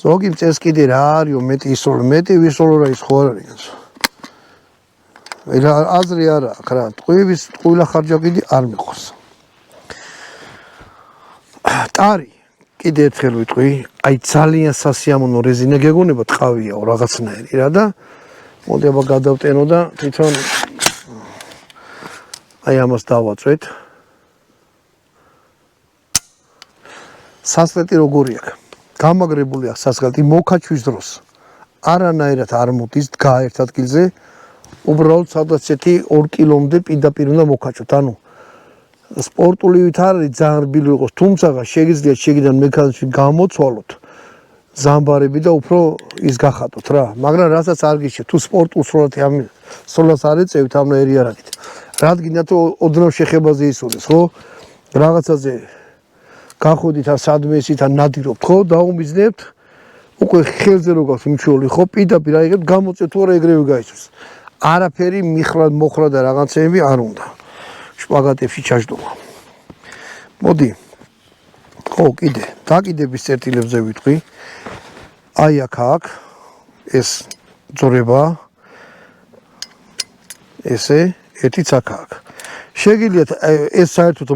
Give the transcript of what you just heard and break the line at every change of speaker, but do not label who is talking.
ზოგი წეს კიდე რა არისო მეტი ისოლო მეტი ვისოლო რა ის ხო არ არის რა აზრი არა ხარ ტყუილის ტყუილა ხარჯა კიდე არ მიყვარს ტარი კიდე ერთხელ ვიტყვი აი ძალიან სასიამოვნო რეზინა გეგონება ტყავიაო რაღაცნაირი რა და მოდი აბა გადავტენო და თვითონ აი ამას დავაწვეთ სასლეტი როგორი აქვს გამაგრებული აქვს სასლეტი მოკაჩვის დროს არანაირად არ მოდის დგა ერთ ადგილზე უბრალოდ სადაც ერთი 2 კილომდე პირდაპირ უნდა მოკაჩოთ ანუ სპორტული ვით არის ძალიან რბილი იყოს თუმცა შეგიძლიათ შეგიდან მექანიზმი გამოცვალოთ ზამბარები და უფრო ის გახატოთ რა მაგრამ რასაც არ გიშეთ თუ სპორტულ სროლას არ ეწევით ამ ერიარაკით რადგანაც ოდნავ შეხებაზე ისურვეს ხო რაღაცაზე გახვიდით ან სადმე ისით ან ნადირობთ ხო დაუმიზნებთ უკვე ხელზე რო გაქვს იმჩვეული ხო პირდაპირ აიღებთ გამოწევთ თუ არა ეგრევე გაიცვს არაფერი მოხრა და რაღაცები არ უნდა შპაგატებში ჩაждობა მოდი ხო კიდე დაკიდების წერტილებზე ვიტყვი აი აქ ეს ძორება ესე ერთიც აქ შეგიძლიათ ეს საერთოდ